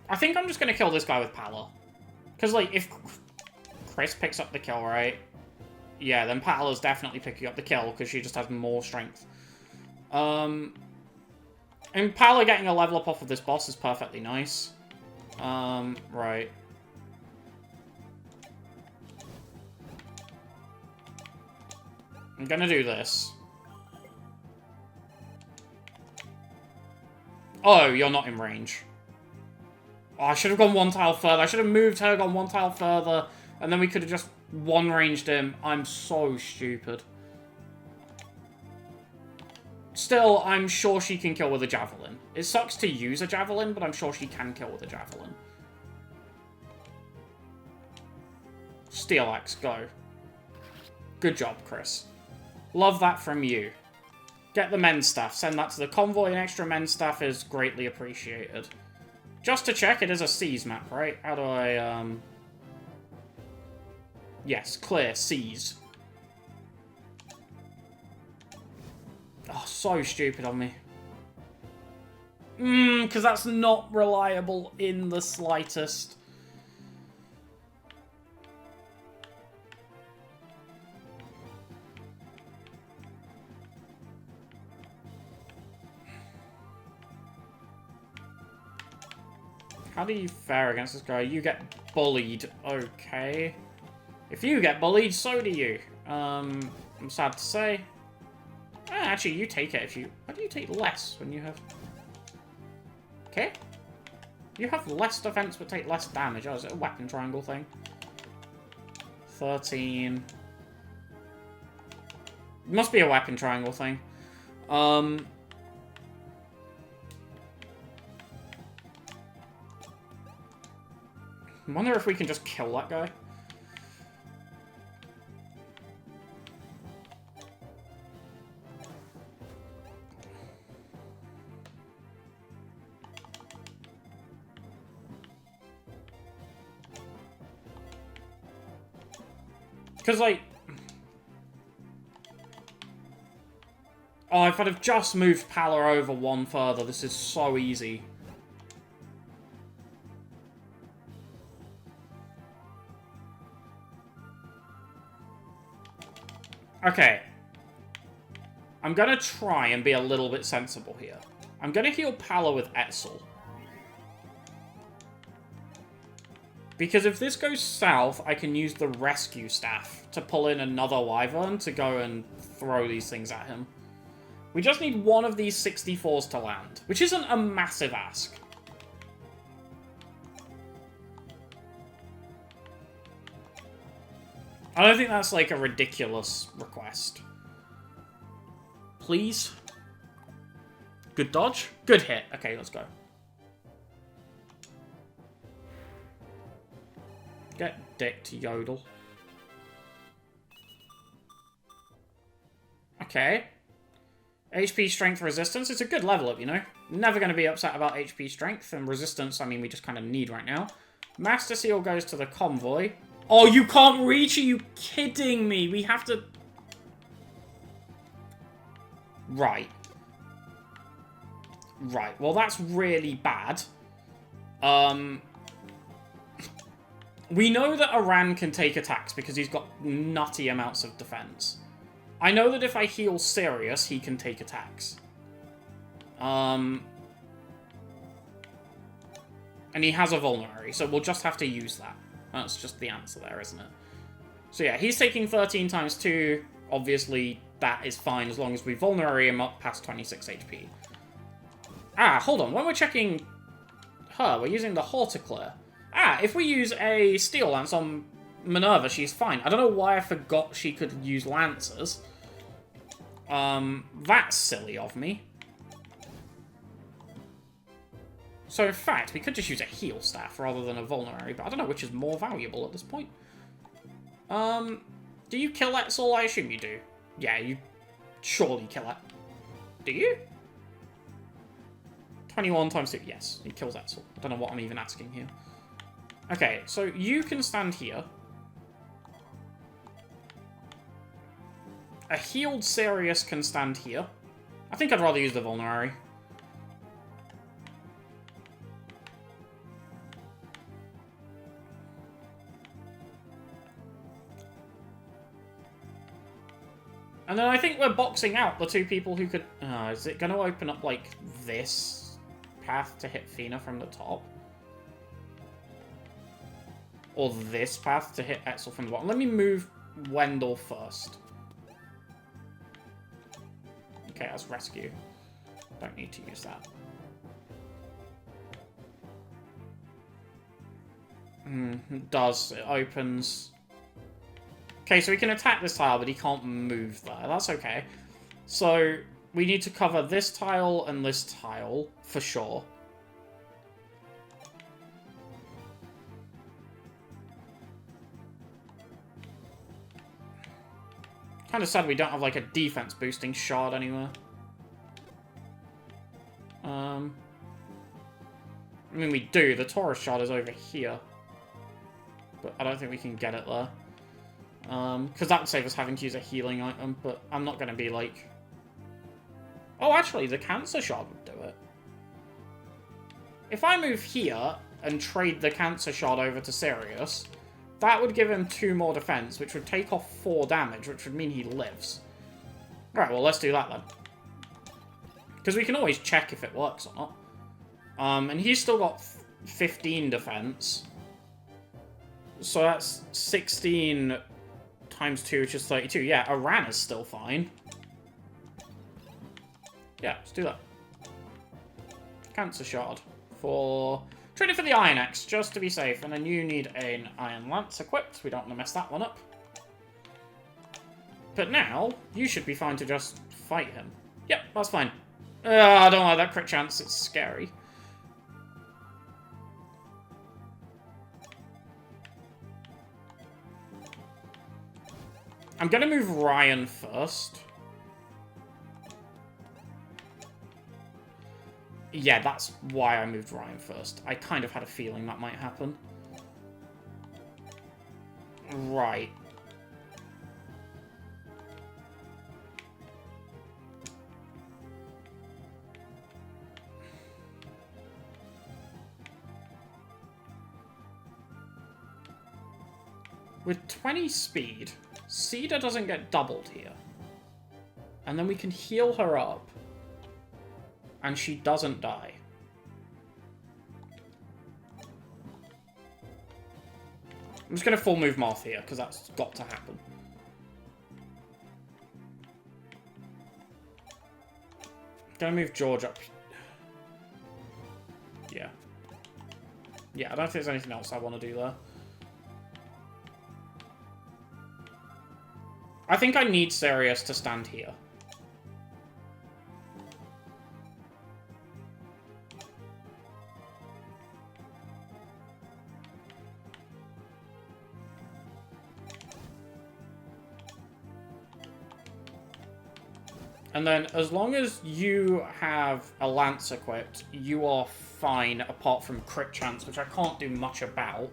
I think I'm just going to kill this guy with Pala. Because, like, if Chris picks up the kill, right? Yeah, then Pala's definitely picking up the kill, because she just has more strength. And Pala getting a level up off of this boss is perfectly nice. Right. I'm going to do this. Oh, you're not in range. Oh, I should have gone one tile further. I should have moved her, gone one tile further, and then we could have just one-ranged him. I'm so stupid. Still, I'm sure she can kill with a javelin. It sucks to use a javelin, but I'm sure she can kill with a javelin. Steel Axe, go. Good job, Chris. Love that from you. Get the men's staff. Send that to the convoy. An extra men's staff is greatly appreciated. Just to check, it is a seas map, right? How do I, Yes, clear, seas. Oh, so stupid of me. Because that's not reliable in the slightest. How do you fare against this guy? You get bullied. Okay. If you get bullied, so do you. I'm sad to say. Actually, you take it if you... Why do you take less when you have... Okay. You have less defense but take less damage. Oh, is it a weapon triangle thing? 13. It must be a weapon triangle thing. I wonder if we can just kill that guy. Because, like... Oh, if I'd have just moved Pala over one further, this is so easy. Okay. I'm gonna try and be a little bit sensible here. I'm gonna heal Pala with Etzel. Because if this goes south, I can use the rescue staff to pull in another wyvern to go and throw these things at him. We just need one of these 64s to land, which isn't a massive ask. I don't think that's, like, a ridiculous request. Please? Good dodge? Good hit. Okay, let's go. Get dick to Yodel. Okay. HP strength resistance. It's a good level up, you know. Never going to be upset about HP strength. And resistance, I mean, we just kind of need right now. Master Seal goes to the convoy. Oh, you can't reach? Are you kidding me? We have to... Right. Right. Well, that's really bad. We know that Aran can take attacks because he's got nutty amounts of defense. I know that if I heal Sirius, he can take attacks. And he has a vulnerary, so we'll just have to use that. That's just the answer there, isn't it? So yeah, he's taking 13 times 2. obviously that is fine as long as we vulnerary him up past 26 HP. Ah, hold on. When we're checking her, we're using the Horticlear. Ah, if we use a Steel Lance on Minerva, she's fine. I don't know why I forgot she could use Lancers. That's silly of me. So, in fact, we could just use a Heal Staff rather than a Vulnerary, but I don't know which is more valuable at this point. Do you kill Etzel? I assume you do. Yeah, you surely kill it. Do you? 21 times 2. Yes, he kills Etzel. I don't know what I'm even asking here. Okay, so you can stand here. A healed Sirius can stand here. I think I'd rather use the Vulnerary. And then I think we're boxing out the two people who could... is it going to open up, like, this path to hit Fina from the top? Or this path to hit Etzel from the bottom? Let me move Wendell first. Okay, that's rescue. Don't need to use that. It does. It opens... Okay, so he can attack this tile, but he can't move there. That's okay. So, we need to cover this tile and this tile, for sure. Kind of sad we don't have, like, a defense-boosting shard anywhere. I mean, we do. The Taurus shard is over here. But I don't think we can get it there. Because that would save us having to use a healing item, but I'm not going to be like... Oh, actually, the Cancer Shard would do it. If I move here and trade the Cancer Shard over to Sirius, that would give him 2 more defense, which would take off 4 damage, which would mean he lives. Right, well, let's do that then. Because we can always check if it works or not. And he's still got 15 defense. So that's 16... times 2, which is 32. Yeah, Iran is still fine. Yeah, let's do that. Cancer Shard. Trade it for the Iron Axe, just to be safe. And then you need an Iron Lance equipped. We don't want to mess that one up. But now, you should be fine to just fight him. Yep, that's fine. I don't like that crit chance. It's scary. I'm going to move Ryan first. Yeah, that's why I moved Ryan first. I kind of had a feeling that might happen. Right. With 20 speed... Cedar doesn't get doubled here. And then we can heal her up. And she doesn't die. I'm just going to full move Moth here, because that's got to happen. Going to move George up. Yeah. Yeah, I don't think there's anything else I want to do there. I think I need Sirius to stand here. And then, as long as you have a Lance equipped, you are fine, apart from crit chance, which I can't do much about.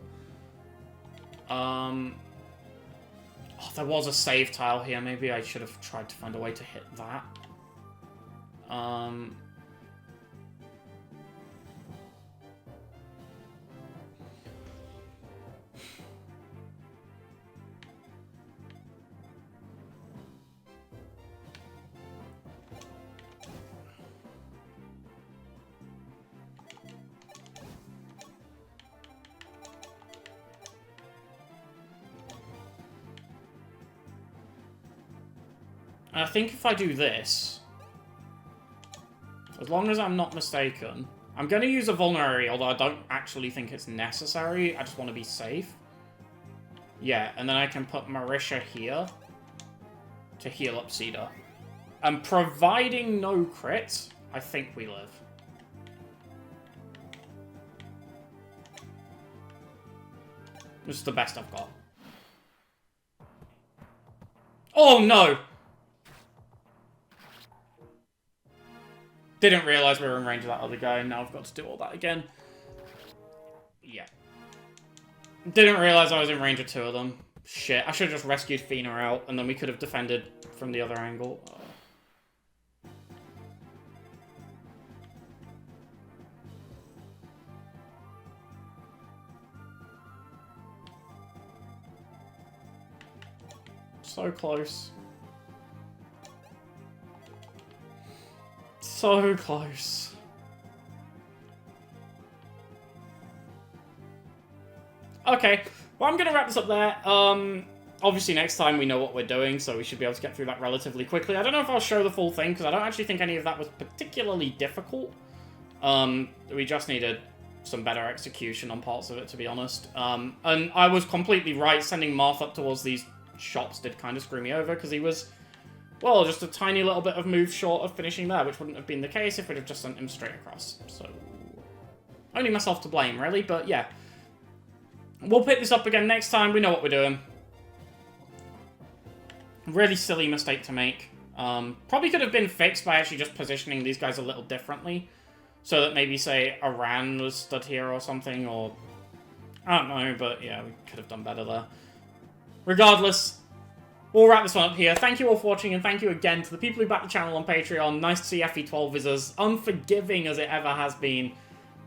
Oh, there was a save tile here. Maybe I should have tried to find a way to hit that. And I think if I do this, as long as I'm not mistaken, I'm going to use a vulnerary, although I don't actually think it's necessary. I just want to be safe. Yeah, and then I can put Marisha here to heal up Cedar. And providing no crits, I think we live. This is the best I've got. Oh, no! Didn't realize we were in range of that other guy, and now I've got to do all that again. Yeah. Didn't realize I was in range of two of them. Shit, I should have just rescued Fina out, and then we could have defended from the other angle. So close. So close. Okay, well, I'm going to wrap this up there. Obviously, next time we know what we're doing, so we should be able to get through that relatively quickly. I don't know if I'll show the full thing, because I don't actually think any of that was particularly difficult. We just needed some better execution on parts of it, to be honest. And I was completely right. Sending Marth up towards these shots did kind of screw me over, because he was, well, just a tiny little bit of move short of finishing there, which wouldn't have been the case if we'd have just sent him straight across. So, only myself to blame, really, but yeah. We'll pick this up again next time. We know what we're doing. Really silly mistake to make. Probably could have been fixed by actually just positioning these guys a little differently. So that maybe, say, Iran was stood here or something, or... I don't know, but yeah, we could have done better there. Regardless, we'll wrap this one up here. Thank you all for watching, and thank you again to the people who back the channel on Patreon. Nice to see FE12 is as unforgiving as it ever has been.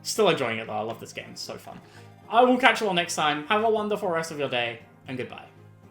Still enjoying it, though. I love this game. It's so fun. I will catch you all next time. Have a wonderful rest of your day, and goodbye.